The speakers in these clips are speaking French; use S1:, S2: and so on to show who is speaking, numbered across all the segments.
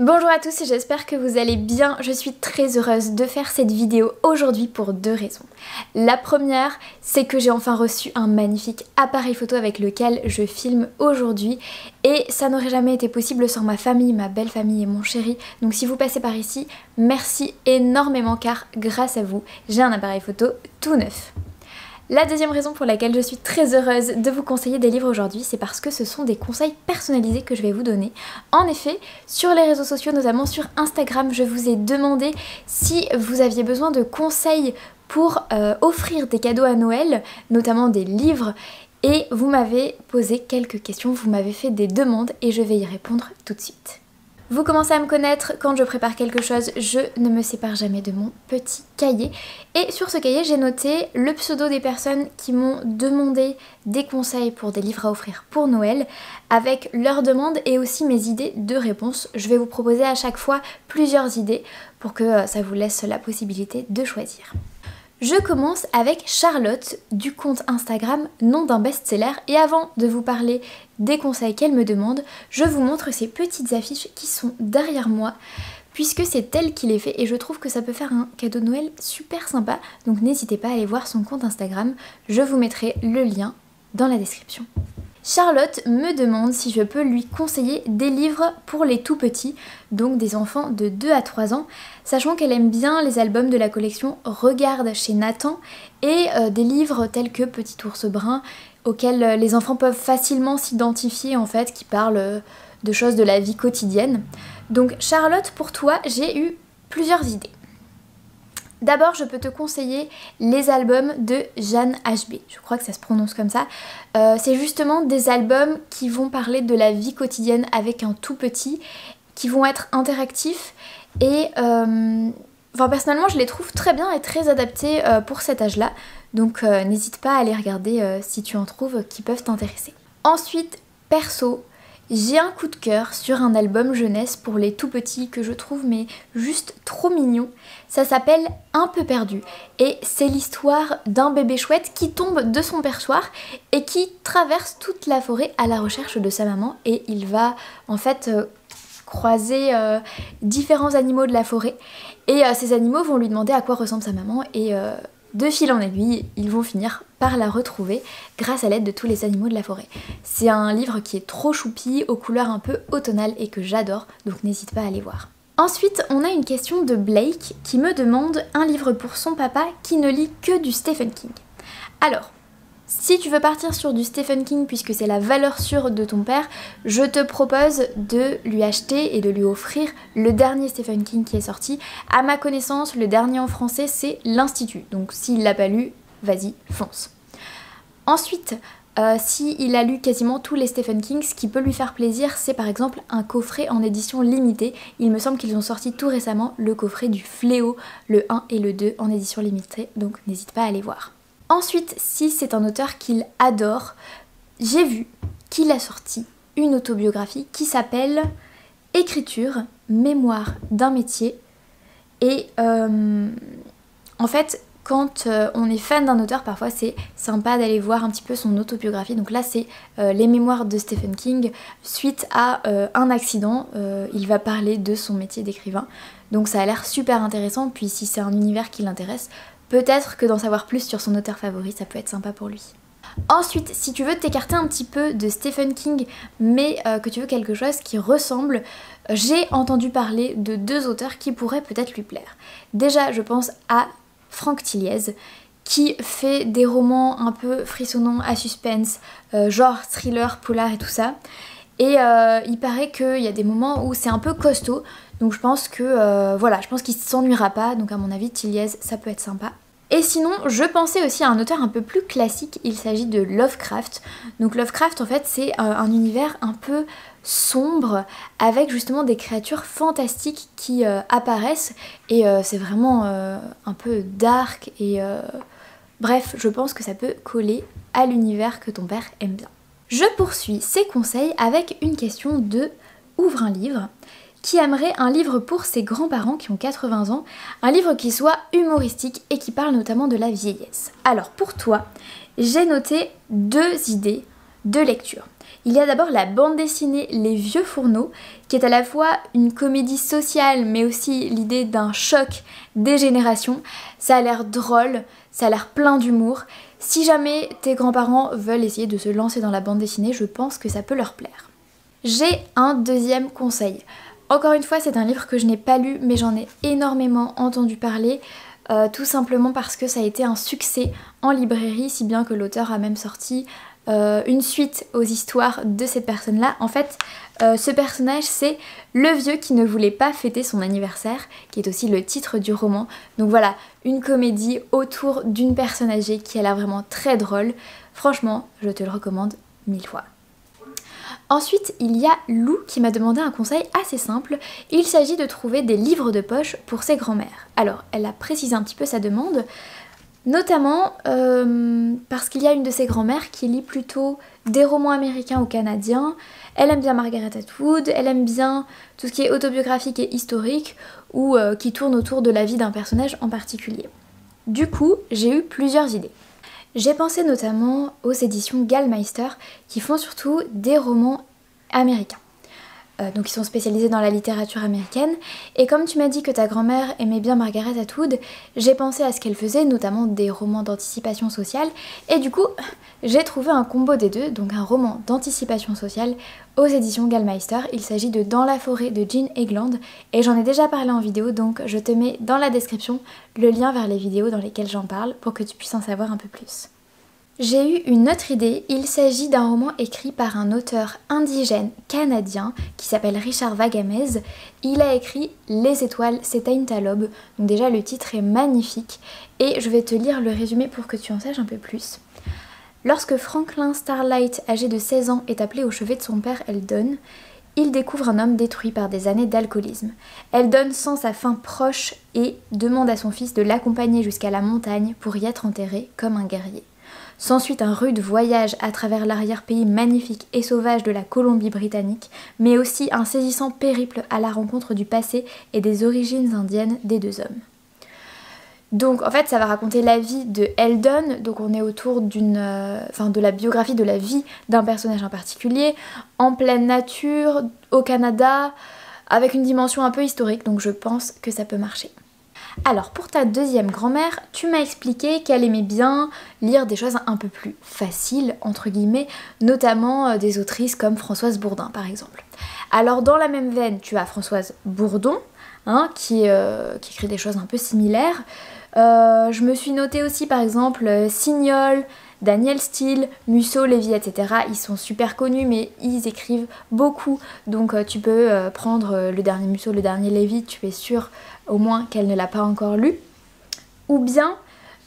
S1: Bonjour à tous et j'espère que vous allez bien. Je suis très heureuse de faire cette vidéo aujourd'hui pour deux raisons. La première, c'est que j'ai enfin reçu un magnifique appareil photo avec lequel je filme aujourd'hui et ça n'aurait jamais été possible sans ma famille, ma belle famille et mon chéri. Donc si vous passez par ici, merci énormément car grâce à vous, j'ai un appareil photo tout neuf. La deuxième raison pour laquelle je suis très heureuse de vous conseiller des livres aujourd'hui, c'est parce que ce sont des conseils personnalisés que je vais vous donner. En effet, sur les réseaux sociaux, notamment sur Instagram, je vous ai demandé si vous aviez besoin de conseils pour offrir des cadeaux à Noël, notamment des livres, et vous m'avez posé quelques questions, vous m'avez fait des demandes et je vais y répondre tout de suite. Vous commencez à me connaître, quand je prépare quelque chose, je ne me sépare jamais de mon petit cahier. Et sur ce cahier, j'ai noté le pseudo des personnes qui m'ont demandé des conseils pour des livres à offrir pour Noël, avec leurs demandes et aussi mes idées de réponse. Je vais vous proposer à chaque fois plusieurs idées pour que ça vous laisse la possibilité de choisir. Je commence avec Charlotte du compte Instagram Nom d'un best-seller et avant de vous parler des conseils qu'elle me demande, je vous montre ces petites affiches qui sont derrière moi puisque c'est elle qui les fait et je trouve que ça peut faire un cadeau de Noël super sympa, donc n'hésitez pas à aller voir son compte Instagram, je vous mettrai le lien dans la description. Charlotte me demande si je peux lui conseiller des livres pour les tout petits, donc des enfants de 2 à 3 ans, sachant qu'elle aime bien les albums de la collection Regarde chez Nathan et des livres tels que Petit ours brun, auxquels les enfants peuvent facilement s'identifier en fait, qui parlent de choses de la vie quotidienne. Donc Charlotte, pour toi, j'ai eu plusieurs idées. D'abord, je peux te conseiller les albums de Jeanne HB, je crois que ça se prononce comme ça. C'est justement des albums qui vont parler de la vie quotidienne avec un tout petit, qui vont être interactifs et personnellement je les trouve très bien et très adaptés pour cet âge-là. Donc n'hésite pas à les regarder si tu en trouves qui peuvent t'intéresser. Ensuite, perso, j'ai un coup de cœur sur un album jeunesse pour les tout petits que je trouve mais juste trop mignon. Ça s'appelle Un peu perdu et c'est l'histoire d'un bébé chouette qui tombe de son perchoir et qui traverse toute la forêt à la recherche de sa maman et il va en fait croiser différents animaux de la forêt et ces animaux vont lui demander à quoi ressemble sa maman et de fil en aiguille, ils vont finir par la retrouver grâce à l'aide de tous les animaux de la forêt. C'est un livre qui est trop choupi, aux couleurs un peu automnales et que j'adore, donc n'hésite pas à aller voir. Ensuite, on a une question de Blake qui me demande un livre pour son papa qui ne lit que du Stephen King. Alors, si tu veux partir sur du Stephen King puisque c'est la valeur sûre de ton père, je te propose de lui acheter et de lui offrir le dernier Stephen King qui est sorti. À ma connaissance, le dernier en français c'est L'Institut, donc s'il l'a pas lu, vas-y, fonce. Ensuite, s'il a lu quasiment tous les Stephen King, ce qui peut lui faire plaisir, c'est par exemple un coffret en édition limitée. Il me semble qu'ils ont sorti tout récemment le coffret du Fléau, le 1 et le 2 en édition limitée, donc n'hésite pas à aller voir. Ensuite, si c'est un auteur qu'il adore, j'ai vu qu'il a sorti une autobiographie qui s'appelle Écriture, mémoire d'un métier. Et en fait, quand on est fan d'un auteur, parfois c'est sympa d'aller voir un petit peu son autobiographie. Donc là, c'est les mémoires de Stephen King. Suite à un accident, il va parler de son métier d'écrivain. Donc ça a l'air super intéressant, puis si c'est un univers qui l'intéresse, peut-être que d'en savoir plus sur son auteur favori, ça peut être sympa pour lui. Ensuite, si tu veux t'écarter un petit peu de Stephen King, mais que tu veux quelque chose qui ressemble, j'ai entendu parler de deux auteurs qui pourraient peut-être lui plaire. Déjà, je pense à Franck Tilliez, qui fait des romans un peu frissonnants à suspense, genre thriller, polar et tout ça. Et il paraît qu'il y a des moments où c'est un peu costaud, donc je pense que voilà, je pense qu'il s'ennuiera pas, donc à mon avis Tilliez ça peut être sympa. Et sinon, je pensais aussi à un auteur un peu plus classique, il s'agit de Lovecraft. Donc Lovecraft en fait c'est un univers un peu sombre avec justement des créatures fantastiques qui apparaissent et c'est vraiment un peu dark et bref, je pense que ça peut coller à l'univers que ton père aime bien. Je poursuis ces conseils avec une question de Ouvre un livre qui aimerait un livre pour ses grands-parents qui ont 80 ans, un livre qui soit humoristique et qui parle notamment de la vieillesse. Alors pour toi, j'ai noté deux idées de lecture. Il y a d'abord la bande dessinée Les Vieux Fourneaux, qui est à la fois une comédie sociale, mais aussi l'idée d'un choc des générations. Ça a l'air drôle, ça a l'air plein d'humour. Si jamais tes grands-parents veulent essayer de se lancer dans la bande dessinée, je pense que ça peut leur plaire. J'ai un deuxième conseil. Encore une fois, c'est un livre que je n'ai pas lu, mais j'en ai énormément entendu parler, tout simplement parce que ça a été un succès en librairie, si bien que l'auteur a même sorti une suite aux histoires de cette personne-là. En fait, ce personnage, c'est le vieux qui ne voulait pas fêter son anniversaire, qui est aussi le titre du roman. Donc voilà, une comédie autour d'une personne âgée qui a l'air vraiment très drôle. Franchement, je te le recommande 1000 fois. Ensuite, il y a Lou qui m'a demandé un conseil assez simple. Il s'agit de trouver des livres de poche pour ses grands-mères. Alors, elle a précisé un petit peu sa demande, notamment parce qu'il y a une de ses grands-mères qui lit plutôt des romans américains ou canadiens. Elle aime bien Margaret Atwood, elle aime bien tout ce qui est autobiographique et historique ou qui tourne autour de la vie d'un personnage en particulier. Du coup, j'ai eu plusieurs idées. J'ai pensé notamment aux éditions Gallmeister qui font surtout des romans américains. Donc ils sont spécialisés dans la littérature américaine. Et comme tu m'as dit que ta grand-mère aimait bien Margaret Atwood, j'ai pensé à ce qu'elle faisait, notamment des romans d'anticipation sociale. Et du coup, j'ai trouvé un combo des deux, donc un roman d'anticipation sociale aux éditions Gallmeister. Il s'agit de Dans la forêt de Jean Egland. Et j'en ai déjà parlé en vidéo, donc je te mets dans la description le lien vers les vidéos dans lesquelles j'en parle pour que tu puisses en savoir un peu plus. J'ai eu une autre idée, il s'agit d'un roman écrit par un auteur indigène canadien qui s'appelle Richard Wagamese. Il a écrit Les étoiles s'éteignent à l'aube, donc déjà le titre est magnifique et je vais te lire le résumé pour que tu en saches un peu plus. Lorsque Franklin Starlight, âgé de 16 ans, est appelé au chevet de son père Eldon, il découvre un homme détruit par des années d'alcoolisme. Eldon sent sa fin proche et demande à son fils de l'accompagner jusqu'à la montagne pour y être enterré comme un guerrier. S'ensuit un rude voyage à travers l'arrière-pays magnifique et sauvage de la Colombie-Britannique, mais aussi un saisissant périple à la rencontre du passé et des origines indiennes des deux hommes. Donc en fait ça va raconter la vie de Eldon, donc on est autour de la biographie de la vie d'un personnage en particulier, en pleine nature, au Canada, avec une dimension un peu historique, donc je pense que ça peut marcher. Alors pour ta deuxième grand-mère, tu m'as expliqué qu'elle aimait bien lire des choses un peu plus faciles, entre guillemets, notamment des autrices comme Françoise Bourdin par exemple. Alors dans la même veine, tu as Françoise Bourdon, qui écrit des choses un peu similaires. Je me suis notée aussi par exemple Signol, Daniel Steele, Musso, Lévy, etc. Ils sont super connus mais ils écrivent beaucoup, donc tu peux prendre le dernier Musso, le dernier Lévy, tu es sûre au moins qu'elle ne l'a pas encore lu. Ou bien,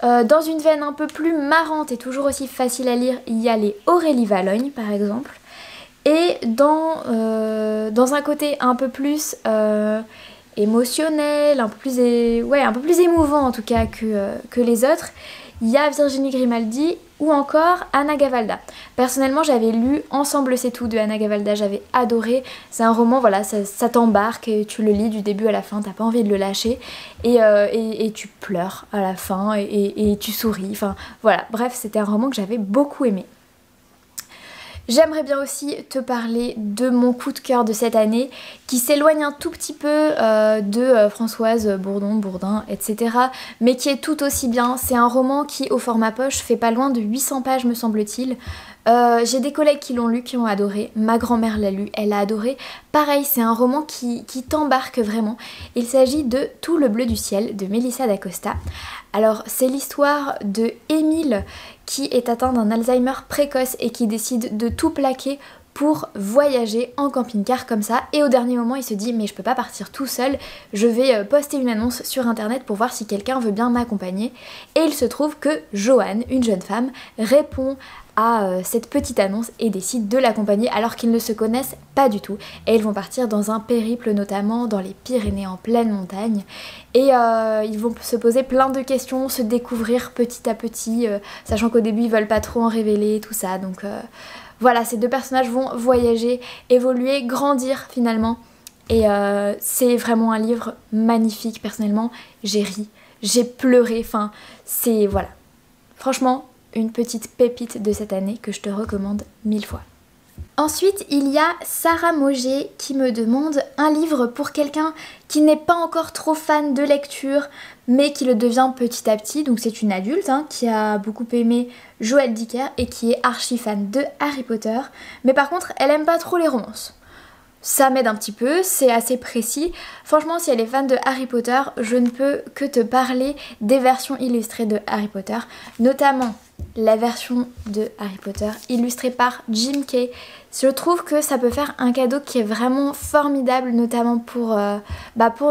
S1: dans une veine un peu plus marrante et toujours aussi facile à lire, il y a les Aurélie Valogne par exemple. Et dans un côté un peu plus émotionnel, un peu plus émouvant en tout cas que les autres, il y a Virginie Grimaldi ou encore Anna Gavalda. Personnellement j'avais lu Ensemble c'est tout de Anna Gavalda, j'avais adoré. C'est un roman, voilà, ça t'embarque et tu le lis du début à la fin, t'as pas envie de le lâcher et tu pleures à la fin et tu souris, enfin voilà, bref c'était un roman que j'avais beaucoup aimé. J'aimerais bien aussi te parler de mon coup de cœur de cette année qui s'éloigne un tout petit peu de Françoise Bourdin, etc. mais qui est tout aussi bien. C'est un roman qui, au format poche, fait pas loin de 800 pages me semble-t-il. J'ai des collègues qui l'ont lu, qui ont adoré. Ma grand-mère l'a lu, elle a adoré. Pareil, c'est un roman qui t'embarque vraiment. Il s'agit de Tout le bleu du ciel de Melissa d'Acosta. Alors, c'est l'histoire de Émile qui est atteint d'un Alzheimer précoce et qui décide de tout plaquer pour voyager en camping-car comme ça. Et au dernier moment, il se dit « mais je peux pas partir tout seul, je vais poster une annonce sur internet pour voir si quelqu'un veut bien m'accompagner ». Et il se trouve que Joanne, une jeune femme, répond à cette petite annonce et décide de l'accompagner alors qu'ils ne se connaissent pas du tout. Et ils vont partir dans un périple notamment dans les Pyrénées en pleine montagne. Et ils vont se poser plein de questions, se découvrir petit à petit, sachant qu'au début ils veulent pas trop en révéler, tout ça. Donc voilà, ces deux personnages vont voyager, évoluer, grandir finalement. Et c'est vraiment un livre magnifique. Personnellement, j'ai ri, j'ai pleuré, enfin c'est voilà. Franchement, une petite pépite de cette année que je te recommande 1000 fois. Ensuite, il y a Sarah Moget qui me demande un livre pour quelqu'un qui n'est pas encore trop fan de lecture mais qui le devient petit à petit. Donc c'est une adulte qui a beaucoup aimé Joël Dicker et qui est archi fan de Harry Potter. Mais par contre, elle aime pas trop les romances. Ça m'aide un petit peu, c'est assez précis. Franchement, si elle est fan de Harry Potter, je ne peux que te parler des versions illustrées de Harry Potter, notamment la version de Harry Potter illustrée par Jim Kay. Je trouve que ça peut faire un cadeau qui est vraiment formidable, notamment pour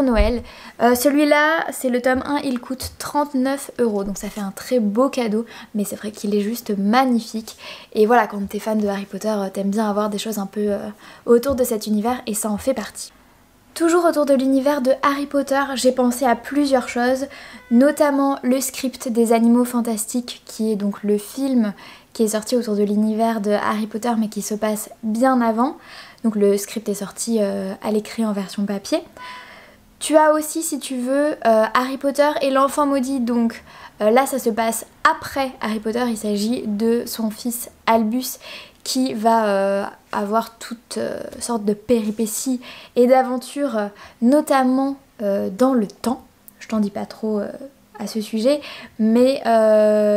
S1: Noël. Celui-là, c'est le tome 1, il coûte 39 €, donc ça fait un très beau cadeau, mais c'est vrai qu'il est juste magnifique. Et voilà, quand t'es fan de Harry Potter, t'aimes bien avoir des choses un peu autour de cet univers, et ça en fait partie. Toujours autour de l'univers de Harry Potter, j'ai pensé à plusieurs choses, notamment le script des Animaux Fantastiques, qui est donc le film qui est sorti autour de l'univers de Harry Potter mais qui se passe bien avant. Donc le script est sorti à l'écrit en version papier. Tu as aussi, si tu veux, Harry Potter et l'enfant maudit, donc là ça se passe après Harry Potter, il s'agit de son fils Albus qui va avoir toutes sortes de péripéties et d'aventures, notamment dans le temps. Je t'en dis pas trop à ce sujet, mais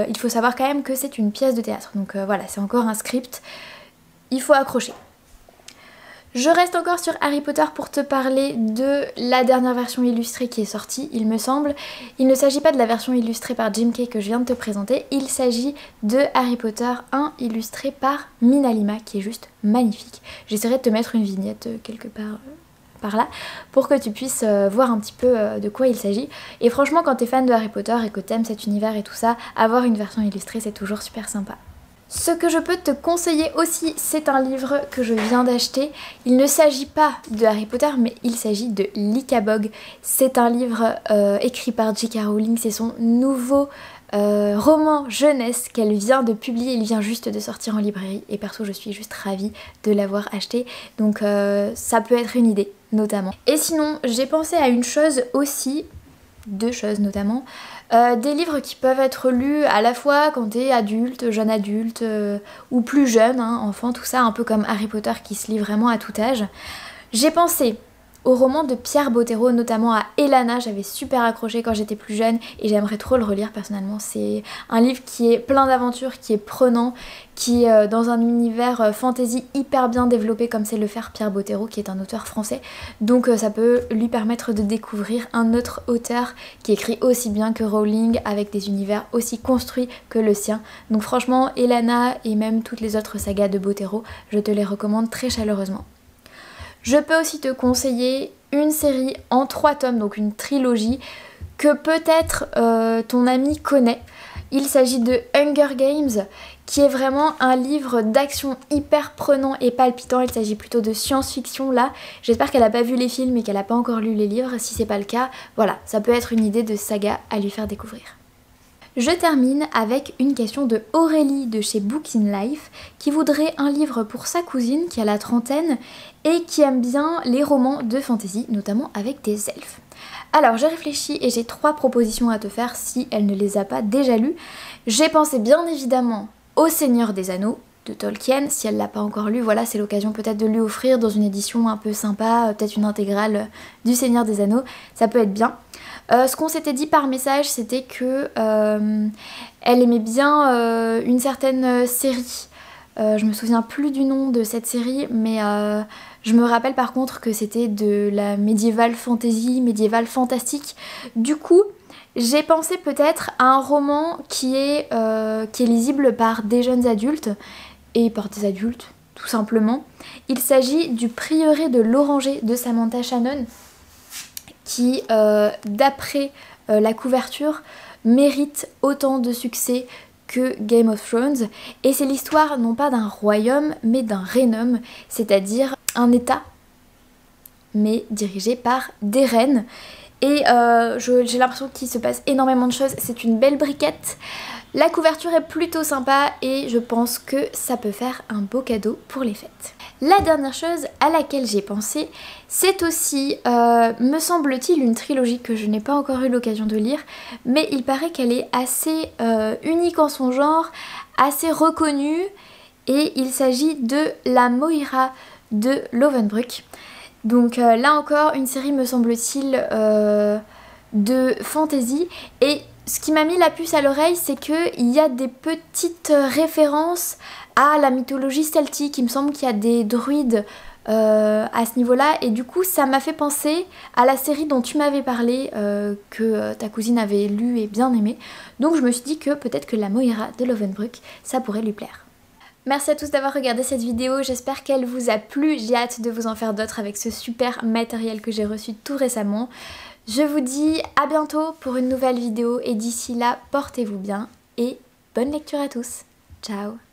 S1: il faut savoir quand même que c'est une pièce de théâtre, donc voilà, c'est encore un script, il faut accrocher. Je reste encore sur Harry Potter pour te parler de la dernière version illustrée qui est sortie, il me semble. Il ne s'agit pas de la version illustrée par Jim Kay que je viens de te présenter, il s'agit de Harry Potter 1 illustré par Mina Lima qui est juste magnifique. J'essaierai de te mettre une vignette quelque part par là pour que tu puisses voir un petit peu de quoi il s'agit. Et franchement, quand t'es fan de Harry Potter et que t'aimes cet univers et tout ça, avoir une version illustrée c'est toujours super sympa. Ce que je peux te conseiller aussi, c'est un livre que je viens d'acheter. Il ne s'agit pas de Harry Potter, mais il s'agit de Lycabog. C'est un livre écrit par J.K. Rowling, c'est son nouveau roman jeunesse qu'elle vient de publier, il vient juste de sortir en librairie et perso je suis juste ravie de l'avoir acheté, donc ça peut être une idée notamment. Et sinon j'ai pensé à une chose aussi, deux choses notamment, des livres qui peuvent être lus à la fois quand t'es adulte, jeune adulte ou plus jeune, enfant, tout ça, un peu comme Harry Potter qui se lit vraiment à tout âge. J'ai pensé au roman de Pierre Bottero, notamment à Elana, j'avais super accroché quand j'étais plus jeune et j'aimerais trop le relire personnellement. C'est un livre qui est plein d'aventures, qui est prenant, qui est dans un univers fantasy hyper bien développé comme sait le faire Pierre Bottero qui est un auteur français. Donc ça peut lui permettre de découvrir un autre auteur qui écrit aussi bien que Rowling avec des univers aussi construits que le sien. Donc franchement Elana et même toutes les autres sagas de Bottero, je te les recommande très chaleureusement. Je peux aussi te conseiller une série en 3 tomes, donc une trilogie, que peut-être ton ami connaît. Il s'agit de Hunger Games, qui est vraiment un livre d'action hyper prenant et palpitant. Il s'agit plutôt de science-fiction là. J'espère qu'elle n'a pas vu les films et qu'elle n'a pas encore lu les livres. Si c'est pas le cas, voilà, ça peut être une idée de saga à lui faire découvrir. Je termine avec une question de Aurélie de chez Books in Life qui voudrait un livre pour sa cousine qui a la trentaine et qui aime bien les romans de fantasy, notamment avec des elfes. Alors j'ai réfléchi et j'ai 3 propositions à te faire si elle ne les a pas déjà lues. J'ai pensé bien évidemment au Seigneur des Anneaux de Tolkien, si elle l'a pas encore lu, voilà, c'est l'occasion peut-être de lui offrir dans une édition un peu sympa, peut-être une intégrale du Seigneur des Anneaux, ça peut être bien. Ce qu'on s'était dit par message, c'était que elle aimait bien une certaine série. Je me souviens plus du nom de cette série, mais je me rappelle par contre que c'était de la médiévale fantasy, médiévale fantastique. Du coup, j'ai pensé peut-être à un roman qui est lisible par des jeunes adultes et par des adultes, tout simplement. Il s'agit du Prieuré de l'Oranger de Samantha Shannon, qui, d'après la couverture, mérite autant de succès que Game of Thrones. Et c'est l'histoire non pas d'un royaume, mais d'un regnum, c'est-à-dire un état, mais dirigé par des reines. Et j'ai l'impression qu'il se passe énormément de choses, c'est une belle briquette. La couverture est plutôt sympa et je pense que ça peut faire un beau cadeau pour les fêtes. La dernière chose à laquelle j'ai pensé, c'est aussi, me semble-t-il, une trilogie que je n'ai pas encore eu l'occasion de lire, mais il paraît qu'elle est assez unique en son genre, assez reconnue, et il s'agit de La Moira de Lovenbruck. Donc là encore, une série, me semble-t-il, de fantasy, et ce qui m'a mis la puce à l'oreille, c'est qu'il y a des petites références à la mythologie celtique. Il me semble qu'il y a des druides à ce niveau-là, et du coup ça m'a fait penser à la série dont tu m'avais parlé, que ta cousine avait lu et bien aimé. Donc je me suis dit que peut-être que La Moira de Lovenbruck, ça pourrait lui plaire. Merci à tous d'avoir regardé cette vidéo, j'espère qu'elle vous a plu. J'ai hâte de vous en faire d'autres avec ce super matériel que j'ai reçu tout récemment. Je vous dis à bientôt pour une nouvelle vidéo et d'ici là, portez-vous bien et bonne lecture à tous. Ciao!